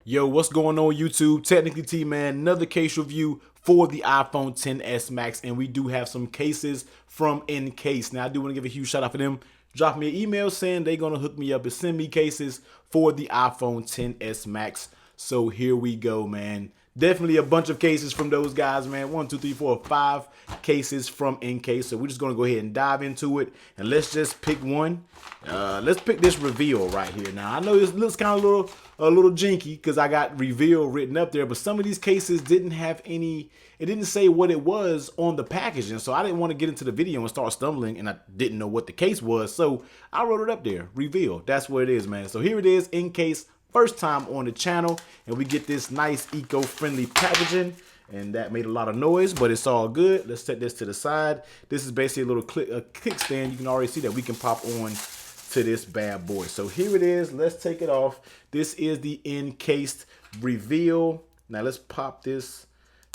Yo, what's going on YouTube? Technically T, man, another case review for the iPhone XS Max, and we do have some cases from Encased. Now, I do want to give a huge shout out for them. Drop me an email saying they're going to hook me up and send me cases for the iPhone XS Max. So here we go, man. Definitely a bunch of cases from those guys, man. 1, 2, 3, 4, 5 cases from Encased. So we're just going to go ahead and dive into it. And let's just pick one. Let's pick this reveal right here. Now, I know this looks kind of a little jinky because I got reveal written up there. But some of these cases didn't have any, it didn't say what it was on the packaging. So I didn't want to get into the video and start stumbling. And I didn't know what the case was. So I wrote it up there. Reveal. That's what it is, man. So here it is, Encased. First time on the channel, and we get this nice eco-friendly packaging, and that made a lot of noise, but it's all good. Let's set this to the side. This is basically a little kickstand. You can already see that we can pop on to this bad boy. So here it is. Let's take it off. This is the Encased reveal. Now let's pop this.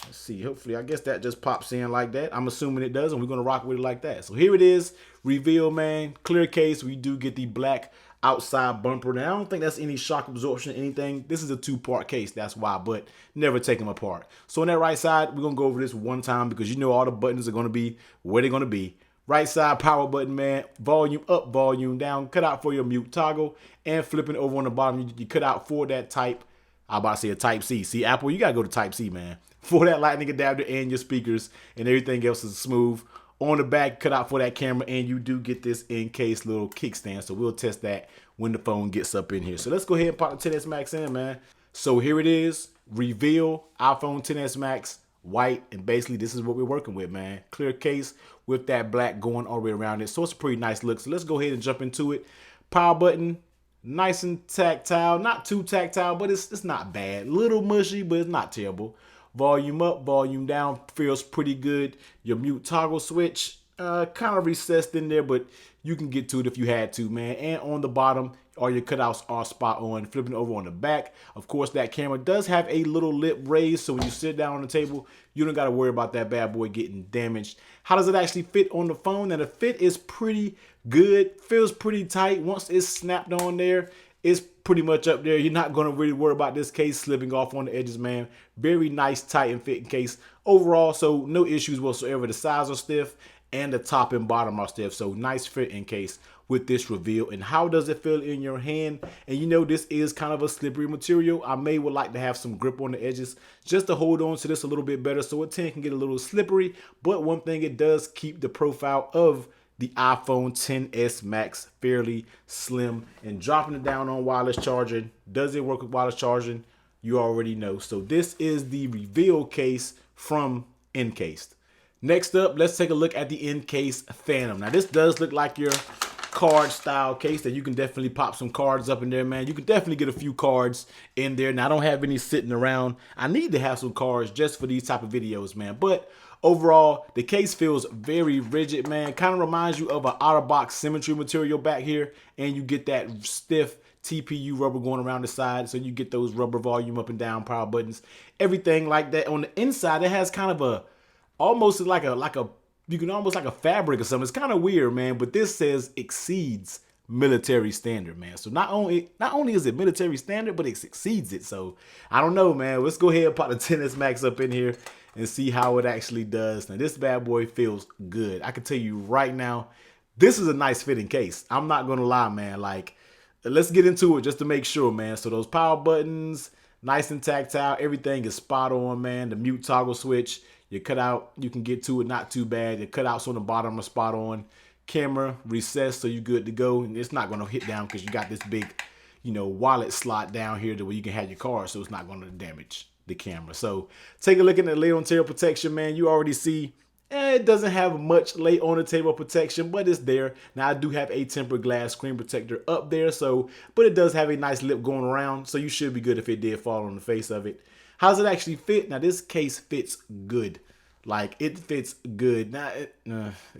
Let's see. Hopefully, I guess that just pops in like that. I'm assuming it does, and we're gonna rock with it like that. So here it is, reveal, man. Clear case. We do get the black outside bumper. Now I don't think that's any shock absorption, anything. This is a 2-part case, that's why, but never take them apart. So on that right side, we're gonna go over this one time because you know all the buttons are gonna be where they're gonna be. Right side power button, man. Volume up, volume down. Cut out for your mute toggle, and flipping over on the bottom, you cut out for that type. I'm about to say a type C. See, Apple, you gotta go to type C, man, for that lightning adapter and your speakers, and everything else is smooth. On the back, cut out for that camera, and you do get this Encased little kickstand. So we'll test that when the phone gets up in here. So let's go ahead and pop the XS Max in, man. So here it is, reveal iPhone XS Max, white, and basically this is what we're working with, man. Clear case with that black going all the way around it. So it's a pretty nice look. So let's go ahead and jump into it. Power button, nice and tactile, not too tactile, but it's not bad. Little mushy, but it's not terrible. Volume up, volume down, feels pretty good. Your mute toggle switch, kind of recessed in there, but you can get to it if you had to, man. And on the bottom, all your cutouts are spot on. Flipping over on the back, of course, that camera does have a little lip raised, so when you sit down on the table, you don't got to worry about that bad boy getting damaged. How does it actually fit on the phone? Now, the fit is pretty good. Feels pretty tight. Once it's snapped on there, it's pretty much up there. You're not going to really worry about this case slipping off on the edges, man. Very nice, tight, and fitting case overall, so no issues whatsoever. The sides are stiff, and the top and bottom are stiff, so nice fitting case with this reveal. And how does it feel in your hand? And you know this is kind of a slippery material. I would like to have some grip on the edges just to hold on to this a little bit better, so a 10 can get a little slippery. But one thing, it does keep the profile of the iPhone XS Max fairly slim. And dropping it down on wireless charging, does it work with wireless charging? You already know. So this is the reveal case from Encased. Next up, let's take a look at the Encased Phantom. Now this does look like your card style case that you can definitely pop some cards up in there, man. You can definitely get a few cards in there. Now I don't have any sitting around. I need to have some cards just for these type of videos, man. But overall, the case feels very rigid, man. Kind of reminds you of an out-of-box symmetry material back here, and you get that stiff TPU rubber going around the side, so you get those rubber volume up and down power buttons, everything like that. On the inside, it has kind of a almost like a you can almost like a fabric or something. It's kind of weird, man. But this says exceeds military standard, man. So not only is it military standard, but it exceeds it. So I don't know, man. Let's go ahead and pop the XS Max up in here and see how it actually does. Now this bad boy feels good. I can tell you right now, this is a nice fitting case. I'm not gonna lie, man. Like, let's get into it just to make sure, man. So those power buttons, nice and tactile. Everything is spot on, man. The mute toggle switch, your cutout, you can get to it, not too bad. The cutouts on the bottom are spot on. Camera recessed, so you're good to go. And it's not gonna hit down because you got this big, you know, wallet slot down here to where you can have your card, so it's not gonna damage the camera. So take a look at the lay on table protection, man. You already see it doesn't have much lay on the table protection, but it's there. Now I do have a tempered glass screen protector up there, so but it does have a nice lip going around, so you should be good if it did fall on the face of it. How does it actually fit? Now this case fits good. Like, it fits good. Now, it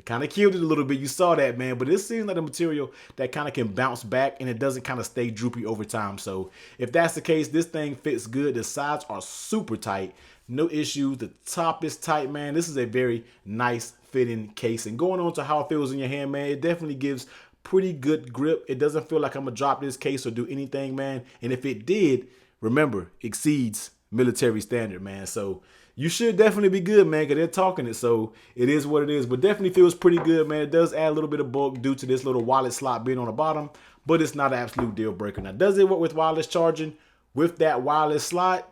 kind of killed it a little bit. You saw that, man. But it seems like a material that kind of can bounce back, and it doesn't kind of stay droopy over time. So if that's the case, this thing fits good. The sides are super tight. No issues. The top is tight, man. This is a very nice fitting case. And going on to how it feels in your hand, man, it definitely gives pretty good grip. It doesn't feel like I'm going to drop this case or do anything, man. And if it did, remember, exceeds military standard, man. So you should definitely be good, man, because they're talking it. So it is what it is. But definitely feels pretty good, man. It does add a little bit of bulk due to this little wallet slot being on the bottom, but it's not an absolute deal breaker. Now, does it work with wireless charging with that wireless slot?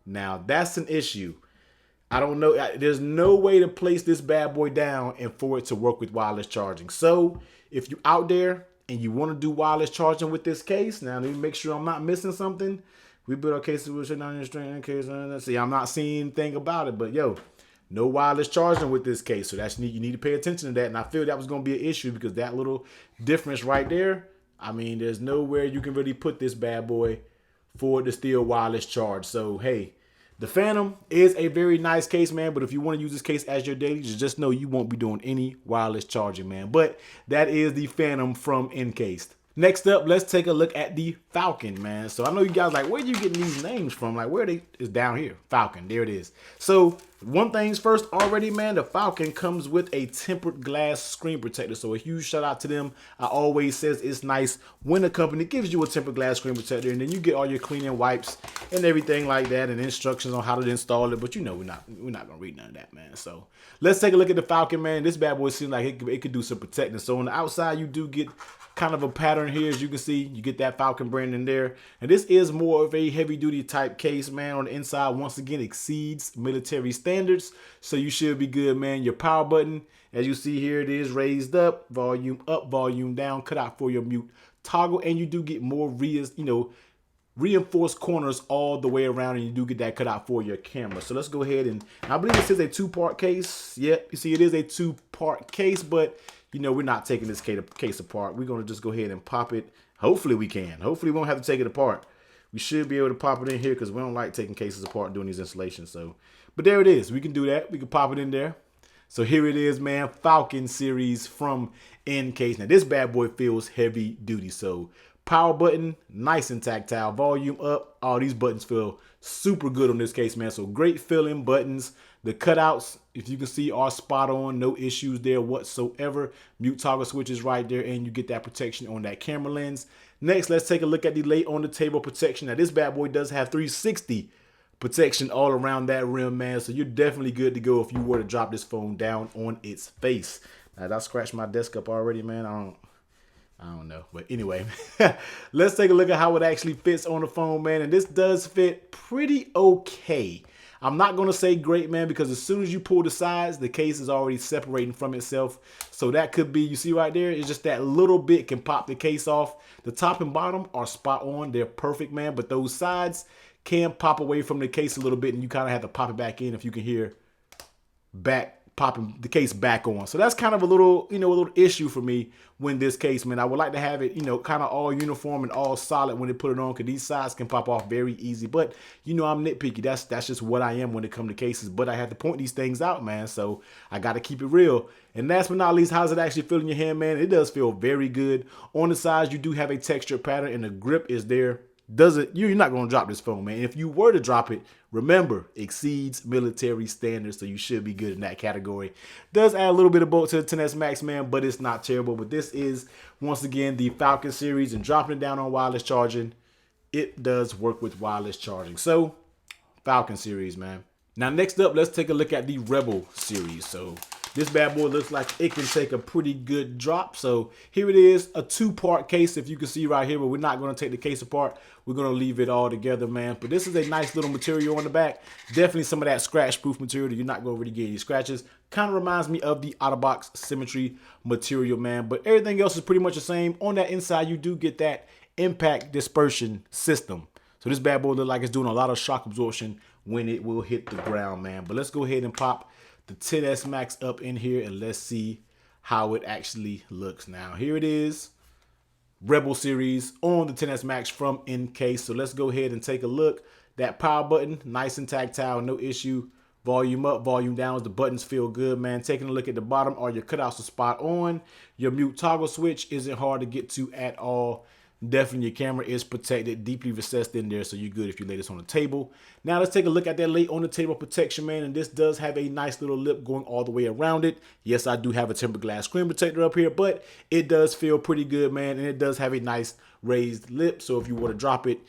Now that's an issue. I don't know. There's no way to place this bad boy down and for it to work with wireless charging. So if you're out there and you want to do wireless charging with this case, now let me make sure I'm not missing something. We built our cases with shut down your string in case. See, I'm not seeing anything about it, but yo, no wireless charging with this case. So that's you need to pay attention to that. And I feel that was going to be an issue because that little difference right there. I mean, there's nowhere you can really put this bad boy for the still wireless charge. So hey, the Phantom is a very nice case, man, but if you want to use this case as your daily, just know you won't be doing any wireless charging, man. But that is the Phantom from Encased. Next up, let's take a look at the Falcon, man. So I know you guys like, where are you getting these names from? Like, where are they? It's down here. Falcon, there it is. So one thing's first already, man, the Falcon comes with a tempered glass screen protector. So a huge shout out to them. I always says it's nice when a company gives you a tempered glass screen protector, and then you get all your cleaning wipes and everything like that, and instructions on how to install it. But you know, we're not gonna read none of that, man. So let's take a look at the Falcon, man. This bad boy seems like it could do some protecting. So on the outside, you do get kind of a pattern here. As you can see, you get that Falcon brand in there, and this is more of a heavy duty type case, man. On the inside, once again, exceeds military standards, so you should be good, man. Your power button, as you see here, it is raised up, volume down, cut out for your mute toggle, and you do get more reinforced corners all the way around, and you do get that cut out for your camera. So let's go ahead, and I believe this is a two-part case. Yep, you see it is a two-part case, but you know, we're not taking this case apart. We're going to just go ahead and pop it. Hopefully we can. Hopefully we won't have to take it apart. We should be able to pop it in here because we don't like taking cases apart doing these installations. So, but there it is. We can do that. We can pop it in there. So here it is, man. Falcon series from Encased. Now this bad boy feels heavy duty. So power button, nice and tactile. Volume up. All these buttons feel super good on this case, man. So great feeling buttons. The cutouts, if you can see, are spot on. No issues there whatsoever. Mute toggle switch is right there, and you get that protection on that camera lens. Next, let's take a look at the lay on the table protection. Now, this bad boy does have 360 protection all around that rim, man. So you're definitely good to go if you were to drop this phone down on its face. Now, I scratched my desk up already, man. I don't know. But anyway, let's take a look at how it actually fits on the phone, man. And this does fit pretty okay. I'm not going to say great, man, because as soon as you pull the sides, the case is already separating from itself. So that could be, you see right there, it's just that little bit can pop the case off. The top and bottom are spot on. They're perfect, man. But those sides can pop away from the case a little bit, and you kind of have to pop it back in if you can hear popping the case back on. So that's kind of a little issue for me when this case, man. I would like to have it, kind of all uniform and all solid when they put it on, because these sides can pop off very easy. But, I'm nitpicky. That's just what I am when it comes to cases. But I have to point these things out, man. So I got to keep it real. And last but not least, how does it actually feel in your hand, man? It does feel very good. On the sides, you do have a texture pattern, and the grip is there. You're not going to drop this phone, man. If you were to drop it, remember, exceeds military standards, so you should be good in that category. Does add a little bit of bulk to the 10S Max, man, but it's not terrible. But this is, once again, the Falcon series, and dropping it down on wireless charging, it does work with wireless charging. So, Falcon series, man. Now, next up, let's take a look at the Rebel series. So, this bad boy looks like it can take a pretty good drop. So here it is, a two-part case, if you can see right here, but we're not going to take the case apart. We're going to leave it all together, man. But this is a nice little material on the back. Definitely some of that scratch-proof material. You're not going to really get any scratches. Kind of reminds me of the out-of-box Symmetry material, man. But everything else is pretty much the same. On that inside, you do get that impact dispersion system. So this bad boy looks like it's doing a lot of shock absorption when it will hit the ground, man. But let's go ahead and pop the 10S Max up in here, and let's see how it actually looks. Now here it is, Rebel series on the 10S Max from Encased. So let's go ahead and take a look. That power button, nice and tactile, no issue. Volume up, volume down, the buttons feel good, man. Taking a look at the bottom, all your cutouts are spot on. Your mute toggle switch isn't hard to get to at all. Definitely your camera is protected, deeply recessed in there, so you're good if you lay this on the table. Now let's take a look at that lay on the table protection, man, and this does have a nice little lip going all the way around it. Yes, I do have a tempered glass screen protector up here, but it does feel pretty good, man, and it does have a nice raised lip, so if you were to drop it,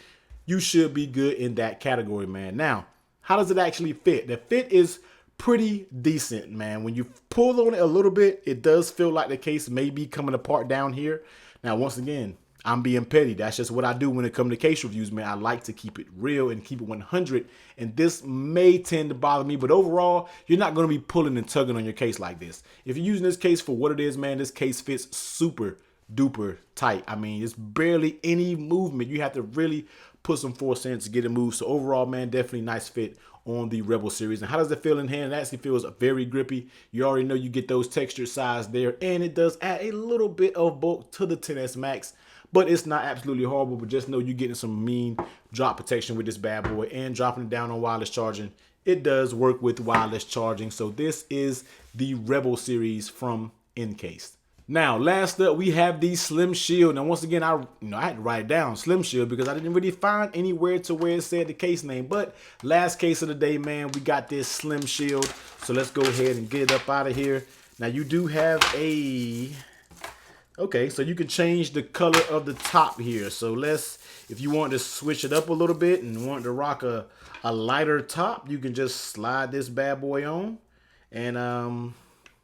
you should be good in that category, man. Now, how does it actually fit? The fit is pretty decent, man. When you pull on it a little bit, it does feel like the case may be coming apart down here. Now, once again, I'm being petty. That's just what I do when it comes to case reviews, man. I like to keep it real and keep it 100. And this may tend to bother me, but overall, you're not going to be pulling and tugging on your case like this. If you're using this case for what it is, man, this case fits super duper tight. I mean, it's barely any movement. You have to really put some force in to get it moved. So overall, man, definitely nice fit on the Rebel series. And how does it feel in hand? It actually feels very grippy. You already know you get those textured sides there, and it does add a little bit of bulk to the 10S Max. But it's not absolutely horrible, but just know you're getting some mean drop protection with this bad boy, and dropping it down on wireless charging. It does work with wireless charging. So this is the Rebel series from Encased. Now, last up, we have the SlimShield. Now, once again, I had to write it down, SlimShield, because I didn't really find anywhere to where it said the case name. But last case of the day, man, we got this SlimShield. So let's go ahead and get it up out of here. Now, you do have a... Okay, so you can change the color of the top here. So if you want to switch it up a little bit and want to rock a lighter top, you can just slide this bad boy on, and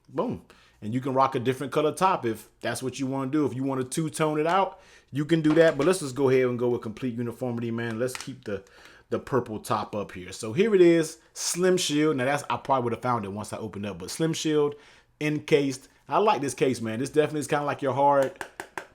boom. And you can rock a different color top if that's what you want to do. If you want to two-tone it out, you can do that. But let's just go ahead and go with complete uniformity, man. Let's keep the purple top up here. So here it is, SlimShield. Now I probably would have found it once I opened up, but SlimShield, Encased. I like this case, man. This definitely is kind of like your hard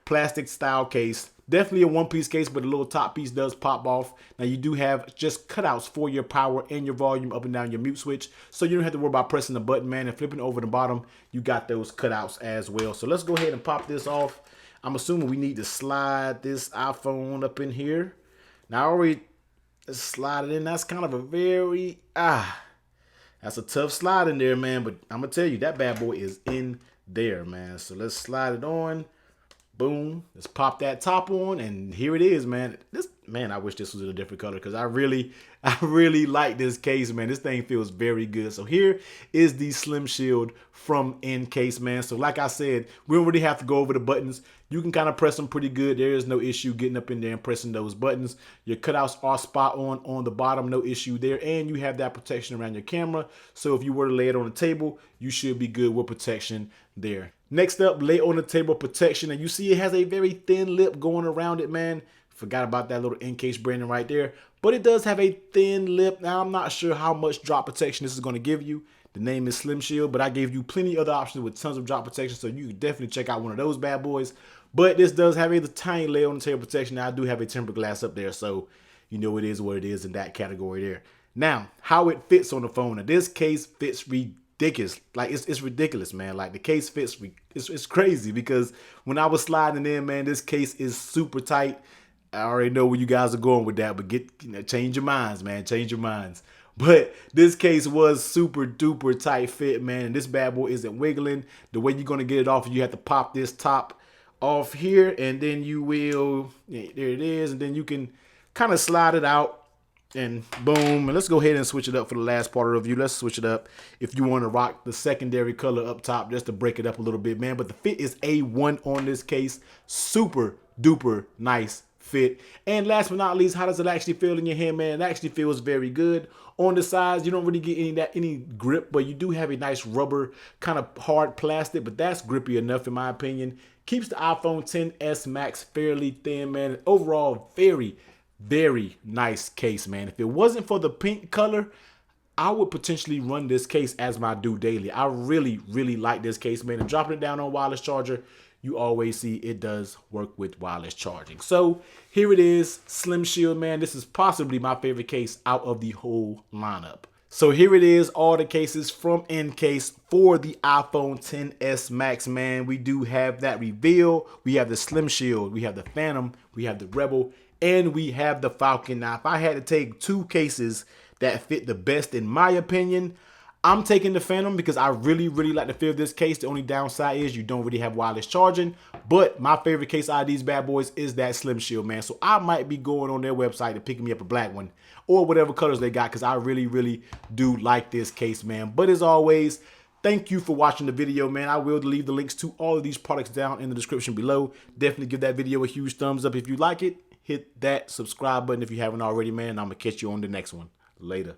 plastic style case. Definitely a one-piece case, but the little top piece does pop off. Now, you do have just cutouts for your power and your volume up and down your mute switch. So you don't have to worry about pressing the button, man. And flipping over the bottom, you got those cutouts as well. So let's go ahead and pop this off. I'm assuming we need to slide this iPhone up in here. Now, I already slide it in. That's kind of a very, that's a tough slide in there, man. But I'm going to tell you, that bad boy is in there, man. So let's slide it on. Boom. Let's pop that top on, and here it is, man. I wish this was in a different color, because I really like this case, man. This thing feels very good. So here is the SlimShield from Encased, man. So like I said, we don't really have to go over the buttons. You can kind of press them pretty good. There is no issue getting up in there and pressing those buttons. Your cutouts are spot on the bottom, no issue there. And you have that protection around your camera. So if you were to lay it on the table, you should be good with protection there. Next up, lay on the table protection. And you see it has a very thin lip going around it, man. Forgot about that little Encased branding right there. But it does have a thin lip. Now, I'm not sure how much drop protection this is going to give you. The name is SlimShield, but I gave you plenty of other options with tons of drop protection, so you can definitely check out one of those bad boys. But this does have a tiny layer on the table protection. Now, I do have a tempered glass up there, so you know it is what it is in that category there. Now, how it fits on the phone. Now, this case fits ridiculous. Like, it's ridiculous, man. Like, the case fits, it's crazy, because when I was sliding in, man, this case is super tight. I already know where you guys are going with that, but change your minds, man. Change your minds. But this case was super duper tight fit, man. And this bad boy isn't wiggling. The way you're going to get it off, you have to pop this top off here, and then you will, there it is. And then you can kind of slide it out, and boom. And let's go ahead and switch it up for the last part of the review. Let's switch it up if you want to rock the secondary color up top, just to break it up a little bit, man. But the fit is A1 on this case. Super duper nice fit. And last but not least, how does it actually feel in your hand, man? It actually feels very good. On the sides, you don't really get any grip, but you do have a nice rubber, kind of hard plastic, but that's grippy enough in my opinion. Keeps the iPhone XS Max fairly thin, man. Overall, very, very nice case, man. If it wasn't for the pink color, I would potentially run this case as my do daily. I really, really like this case, man. And dropping it down on wireless charger, you always see it does work with wireless charging. So here it is, SlimShield, man. This is possibly my favorite case out of the whole lineup. So here it is, all the cases from Encased for the iPhone XS Max, man. We do have that reveal. We have the SlimShield, we have the Phantom, we have the Rebel, and we have the Falcon. Now, if I had to take two cases that fit the best in my opinion, I'm taking the Phantom because I really, really like the feel of this case. The only downside is you don't really have wireless charging. But my favorite case out of these bad boys is that SlimShield, man. So I might be going on their website and picking me up a black one or whatever colors they got, because I really, really do like this case, man. But as always, thank you for watching the video, man. I will leave the links to all of these products down in the description below. Definitely give that video a huge thumbs up if you like it. hit that subscribe button if you haven't already, man. I'm going to catch you on the next one. Later.